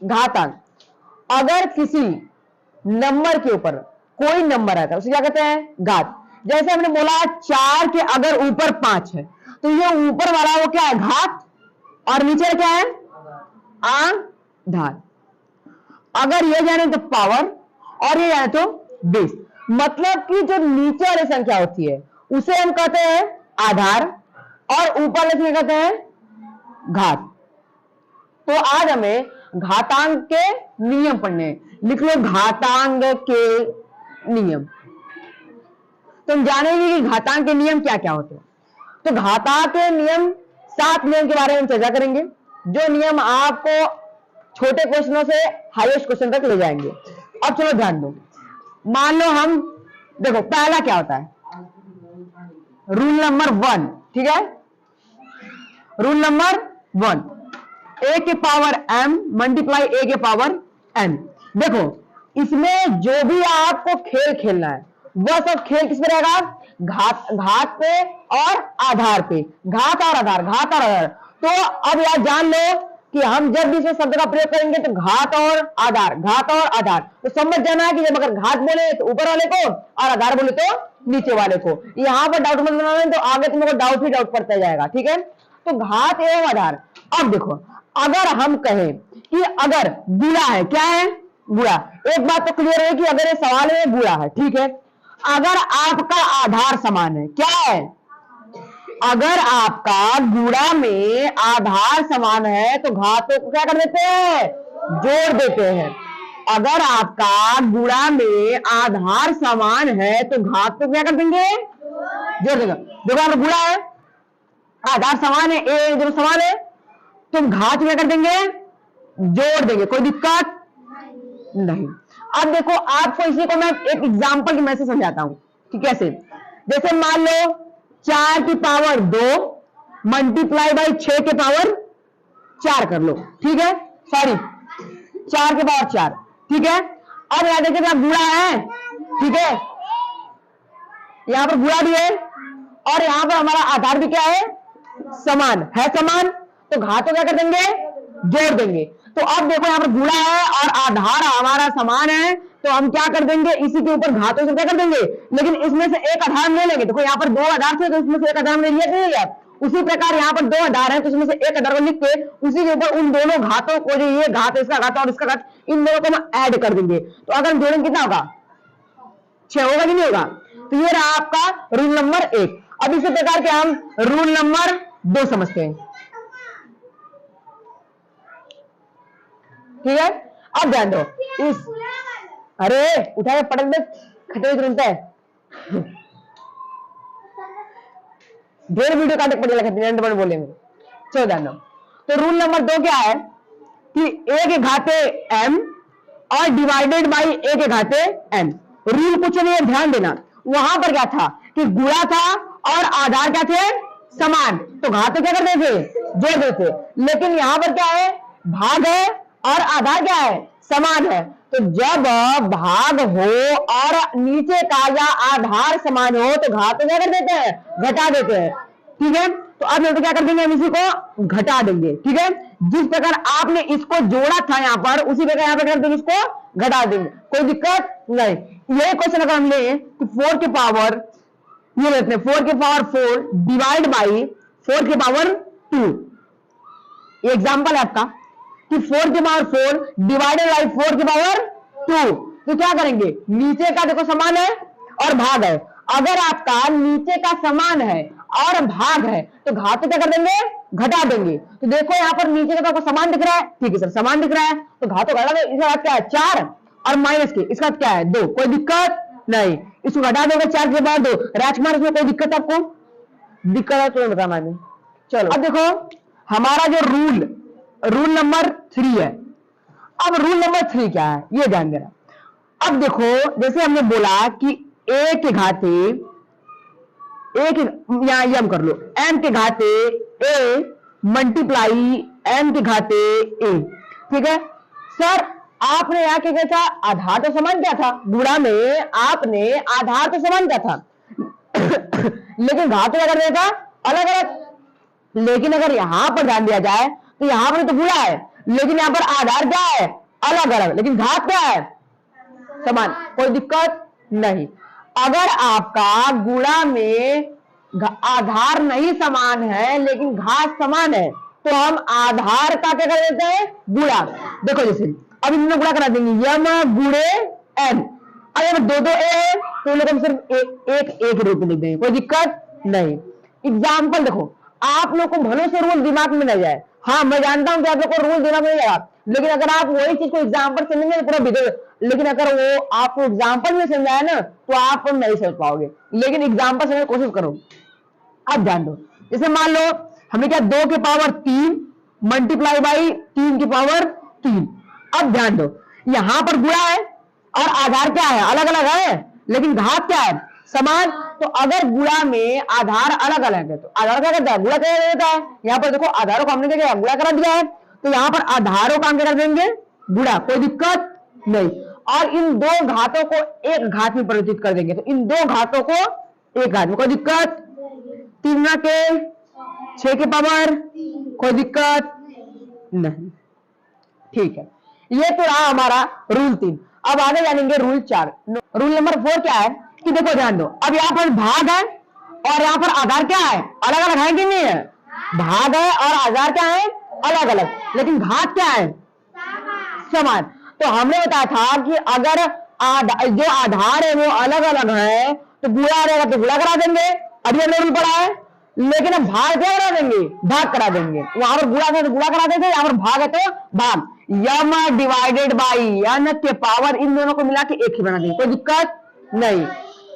घातांक, अगर किसी नंबर के ऊपर कोई नंबर आता है उसे क्या कहते हैं? घात। जैसे हमने बोला 4 के अगर ऊपर 5 है तो ये ऊपर वाला वो क्या है? घात, और नीचे क्या है? आधार। अगर ये जाने तो पावर और ये जाने तो बेस। मतलब कि जो नीचे वाली संख्या होती है उसे हम कहते हैं आधार और ऊपर वाले से कहते हैं घात। तो आज हमें घातांक के नियम पढ़ने हैं। लिख लो घातांक के नियम। तुम जानेंगे कि घातांक के नियम क्या क्या होते हैं। तो घातांक के नियम 7 नियम के बारे में चर्चा करेंगे, जो नियम आपको छोटे क्वेश्चनों से हाईएस्ट क्वेश्चन तक ले जाएंगे। अब चलो ध्यान दो, मान लो हम देखो पहला क्या होता है? रूल नंबर 1, ठीक है? रूल नंबर 1, a के पावर m मल्टीप्लाई a के पावर n। देखो इसमें जो भी आपको खेल खेलना है वह सब खेल किस पे रहेगा? घात पे और आधार पे। घात और आधार, घात और आधार। तो अब यार जान लो कि हम जब भी इस शब्द का प्रयोग करेंगे तो घात और आधार, घात और आधार। तो समझ जाना है कि जब अगर घात बोले तो ऊपर वाले को और आधार बोले तो नीचे वाले को। यहां पर डाउट मत बनाना, तो आगे तुमको डाउट ही डाउट पड़ता जाएगा, ठीक है? तो घात एवं आधार। अब देखो अगर हम कहें कि अगर गुणा है, क्या है? गुणा। एक बात तो क्लियर है कि अगर ये सवाल में गुणा है, ठीक है? अगर आपका आधार समान है, क्या है? अगर आपका गुणा में आधार समान है तो घातों को क्या कर देते हैं? जोड़ देते हैं। अगर आपका गुणा में आधार समान है तो घात को क्या कर देंगे? जोड़ देंगे। देखो अगर गुणा है, आधार समान है, ए जब समान है तो घात क्या कर देंगे? जोड़ देंगे। कोई दिक्कत नहीं। अब देखो आपको इसी को मैं एक एग्जांपल की मदद से समझाता हूं कि कैसे। जैसे मान लो 4 की पावर 2 मल्टीप्लाई बाई 6 के पावर 4 कर लो, ठीक है? सॉरी 4 के पावर 4, ठीक है? अब यहां देखिए आप गुणा है, ठीक है? यहां पर गुणा भी है और यहां पर हमारा आधार भी क्या है? समान है। समान तो घातों क्या कर देंगे? जोड़ देंगे। तो अब देखो यहां पर गुणा है और आधार हमारा समान है तो हम क्या कर देंगे? इसी के ऊपर घातों से क्या कर देंगे? लेकिन इसमें से एक आधार ले लेंगे। देखो यहाँ पर 2 आधार थे तो इसमें से एक आधार ले लिया। उसी प्रकार यहाँ पर 2 आधार है तो इसमें से एक आधार को लिख के उसी के ऊपर उन दोनों घातों को, जो ये घात इसका घात और इसका घात, इन दोनों को हम ऐड कर देंगे। तो अगर हम जोड़ेंगे कितना होगा? 6 होगा कि नहीं होगा? तो ये रहा आपका रूल नंबर 1। अब इसी प्रकार के हम रूल नंबर 2 समझते हैं, ठीक है? अब ध्यान दो इस, अरे उठा के पटक दे, खतरे तुरंत है। ढेर वीडियो काटे पड़ेगा बोलेंगे। चलो ध्यान दो। तो रूल नंबर 2 क्या है कि a के घाते m और डिवाइडेड बाई a के घाते n। रूल कुछ नहीं है, ध्यान देना। वहां पर क्या था कि गुणा था और आधार क्या थे? समान। तो घाते क्या करते थे? जोड़ देते। लेकिन यहां पर क्या है? भाग है और आधार क्या है? समान है। तो जब भाग हो और नीचे का या आधार समान हो तो घात क्या कर देते हैं? घटा देते हैं, ठीक है? तो अब क्या कर देंगे? हम इसी को घटा देंगे, ठीक है? जिस प्रकार आपने इसको जोड़ा था यहां पर, उसी प्रकार यहां पर कर देंगे, इसको घटा देंगे। कोई दिक्कत नहीं। यही क्वेश्चन अगर हम ले तो 4 के पावर, ये लेते हैं 4 के पावर 4 डिवाइड बाई 4 के पावर 2। ये एग्जाम्पल है आपका कि 4 के पावर 4 डिवाइडेड बाई 4 के पावर 2। तो क्या करेंगे? नीचे का देखो समान है और भाग है। अगर आपका नीचे का समान है और भाग है तो घात क्या कर देंगे? घटा देंगे। तो देखो यहाँ पर नीचे का तो आपको समान दिख रहा है, ठीक है सर, समान दिख रहा है तो घातों घटा देंगे। इसका क्या है? 4 और माइनस के, इसका क्या है? 2। कोई दिक्कत नहीं। इसको घटा देंगे 4 के बाद 2। राजकुमार इसमें कोई दिक्कत आपको? दिक्कत है तो बताना नहीं। चलो अब देखो हमारा जो रूल नंबर 3 है। अब रूल नंबर 3 क्या है ये ध्यान देना। अब देखो जैसे हमने बोला कि a के घाते यहां हम कर लो m के घाते a मल्टीप्लाई m के घाते a, ठीक है? सर आपने यहां क्या था? आधार तो समान क्या था? गुणा में आपने आधार तो समान क्या था? लेकिन घात क्या कर दिया था? अलग अलग। लेकिन अगर यहां पर ध्यान दिया जाए तो यहां पर तो गुणा है लेकिन यहाँ पर आधार क्या है, अलग अलग, लेकिन घात क्या है, समान, कोई दिक्कत नहीं। अगर आपका गुणा में आधार नहीं समान है लेकिन घात समान है तो हम आधार का क्या कर देते हैं, गुणा। देखो जैसे अब इनमें गुणा करा देंगे, यम गुणे एन, अगर दो दो ए है तो लोग हम सिर्फ एक रूप में लिख देंगे, कोई दिक्कत नहीं। एग्जाम्पल देखो, आप लोग को भले से रूल दिमाग में नहीं जाए, हाँ मैं जानता हूं कि आप लोग को रूल दिमाग में नहीं जाएगा, लेकिन अगर आप वही चीज को एग्जाम्पल समझेंगे तो पूरा बिगड़, लेकिन अगर वो आपको एग्जाम्पल में समझाए ना तो आप नहीं समझ पाओगे, लेकिन एग्जाम्पल समझने की कोशिश करो। अब ध्यान दो, जैसे मान लो हमने क्या, 2 के पावर 3 मल्टीप्लाई बाई 3 की पावर 3। अब ध्यान दो, यहां पर गुणा है और आधार क्या है, अलग अलग है, लेकिन घात क्या है, समान। तो अगर गुणा में आधार अलग अलग है तो आधार क्या करता है, गुणा कर देता है। यहां पर देखो आधारों को हमने क्या किया, गुणा करा दिया है, तो यहां पर आधारों का हम क्या कर देंगे, गुणा, कोई दिक्कत नहीं। और इन दो घातों को एक घात में परिवर्तित कर देंगे, तो इन दो घातों को एक घात में, कोई दिक्कत, 3 के 6 के पावर, कोई दिक्कत नहीं, ठीक है। ये तो रहा हमारा रूल 3। अब आगे जानेंगे रूल 4। रूल नंबर 4 क्या है कि देखो ध्यान दो, अब यहाँ पर भाग है और यहाँ पर आधार क्या है, अलग अलग है कि नहीं है, भाग है और आधार क्या है, अलग अलग, लेकिन घात क्या है, समान। तो हमने बताया था कि अगर जो आधार है वो अलग अलग है तो गुणा रहेगा तो गुणा करा देंगे, अभी हमने रूल पढ़ा है, लेकिन हम भाग क्या करा देंगे, भाग करा देंगे। वहां पर गुणा तो गुणा करा देंगे, यहाँ पर भाग है तो भाग, यम डिवाइडेड बाई यन के पावर, इन दोनों को मिला के एक ही बना देंगे, कोई दिक्कत नहीं।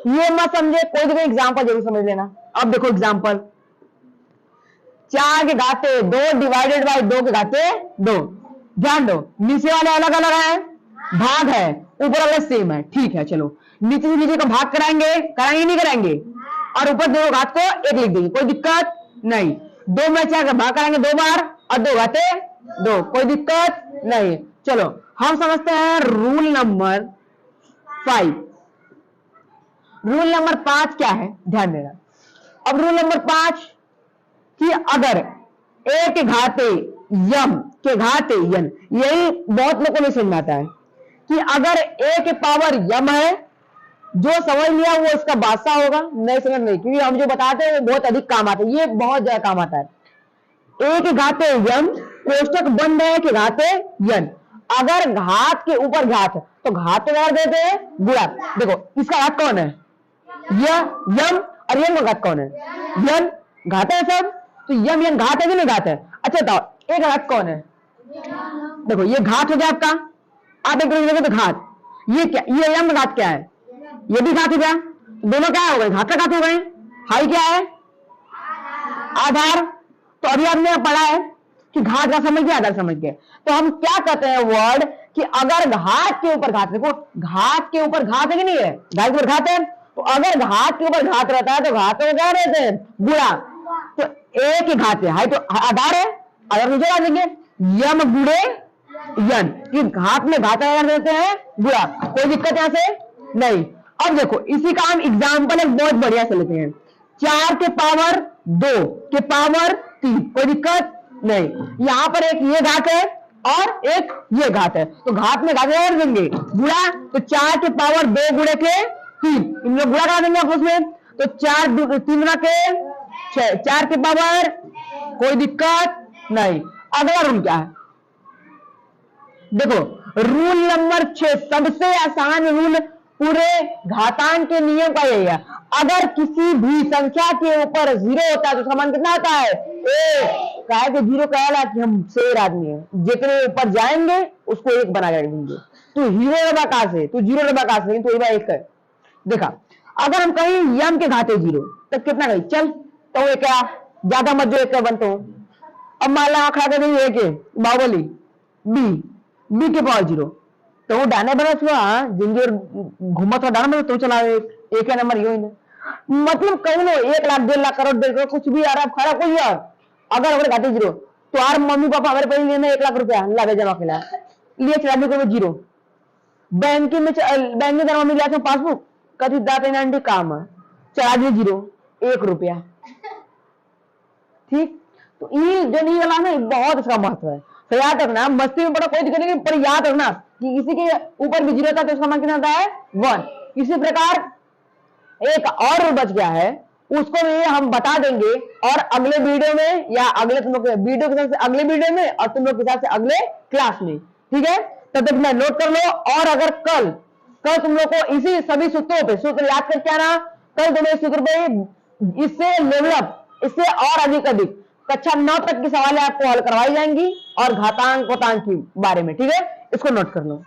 ये मत समझे, कोई भी एग्जाम्पल जरूर समझ लेना। अब देखो एग्जाम्पल, 4 के घाते 2 डिवाइडेड बाई 2 के घाते 2। ध्यान दो, नीचे वाले अलग अलग है, भाग है, ऊपर वाले सेम है, ठीक है। चलो नीचे से नीचे को भाग कराएंगे, कराएंगे नहीं कराएंगे, और ऊपर दोनों घात को एक लिख देंगे, कोई दिक्कत नहीं। 2 में 4 का भाग कराएंगे 2 बार और 2 घाते 2, कोई दिक्कत नहीं। चलो हम समझते हैं रूल नंबर 5। रूल नंबर 5 क्या है, ध्यान देना। अब रूल नंबर 5 कि अगर ए के घाते यम के घाते यन, यही बहुत लोगों को नहीं समझ में आता है कि अगर ए के पावर यम है, जो समझ लिया वो इसका बादशाह होगा, नहीं समझ नहीं, क्योंकि हम जो बताते हैं वो बहुत अधिक काम आता है, ये बहुत ज्यादा काम आता है। ए के घाते यम, कोष्टक बंद है के घाते यन, अगर घात के ऊपर घात तो घात तो क्या देते हैं, गुणा। देखो इसका घात कौन है, यम, और यम का घात कौन है, यन, घात है सब, तो यम यन घात है कि नहीं घात है। अच्छा बताओ एक घात कौन है, देखो ये घात हो गया आपका, आप एक देखो तो घात, ये क्या, ये यम घात क्या है, ये भी घात हो गया, दोनों क्या हो गए, घात का घात हो गए। हाई क्या है, आधार। तो अभी हमने पढ़ा है कि घात का समझ गया, आधार समझ गए, तो हम क्या कहते हैं वर्ड कि अगर घात के ऊपर घात, देखो घात के ऊपर घात है कि नहीं है, घात के ऊपर घात है, तो अगर घात के ऊपर घात रहता है तो घात को क्या रहते हैं, गुणा। तो ए की घात है, हाई तो आधार है, आधार नीचे ला देंगे, यम गुणे यन, कि घात में घात देते हैं गुणा, कोई दिक्कत यहां से नहीं। अब देखो इसी का हम एग्जाम्पल एक बहुत बढ़िया से लेते हैं, 4 के पावर 2 के पावर 3, कोई दिक्कत नहीं। यहां पर एक ये घात है और एक ये घात है, तो घात में घात कर देंगे गुणा, तो 4 के पावर 2 गुणे के 3, इन लोग गुणा करा देंगे आपस में, तो 4 3 के 6, 4 के पावर, कोई दिक्कत नहीं। अगला रूल क्या है, देखो रूल नंबर 6 सबसे आसान रूल पूरे घातांक के नियम का यही है, अगर किसी भी संख्या के ऊपर 0 होता है तो उसका मान कितना आता है, 1। कहा कि 0 कहला कि हम शेर आदमी है, जितने ऊपर जाएंगे उसको 1 बना कर देंगे, तू हीरो रबा कहां से, तू 0 रबा कहां से, तो 1 है। देखा अगर हम कहीं यम के घाते 0 तब कितना गई, चल तो ये क्या ज्यादा मत जो 1 का बनते हो। अब मान ला आंकड़ा कर देंगे 1 बाहुबली, बी के पावर 0, तो वो डाने बना हुआ जिंगे घुमत हुआ डाना बना तो चला एक नंबर यो ही मतलब कहीं लो 1 लाख 1.5 लाख करोड़ 1.5 करोड़ कुछ भी आ रहा है, खड़ा कोई यार, अगर हमारे घाटे 0 तो यार मम्मी पापा हमारे पैसे लेना 1 लाख रुपया लगे जमा के लिए चला को 0, बैंक में जमा मिला पासबुक कभी दाते काम है चला दिए 0 1 रुपया, ठीक। तो ये जो नहीं वाला ना बहुत इसका महत्व है, तो याद रखना, मस्ती में पढ़ो कोई दिक्कत नहीं, पर याद रखना कि किसी के ऊपर भी 0 था तो उसका मान कितना आता है 1। इसी प्रकार एक और रूल बच गया है, उसको भी हम बता देंगे और अगले वीडियो में, या अगले तुम लोग वीडियो के हिसाब से अगले वीडियो में और तुम लोग के हिसाब से अगले क्लास में, ठीक है। तब तक मैं नोट कर लो। और अगर कल तुम लोग को इसी सभी सूत्रों पे सूत्र याद करके आना, कल तुम्हें सूत्र पे इससे डेवलप, इससे और अधिक कक्षा 9 तक की सवालें आपको हल करवाई जाएंगी और घातांक के बारे में, ठीक है। इसको नोट कर लो।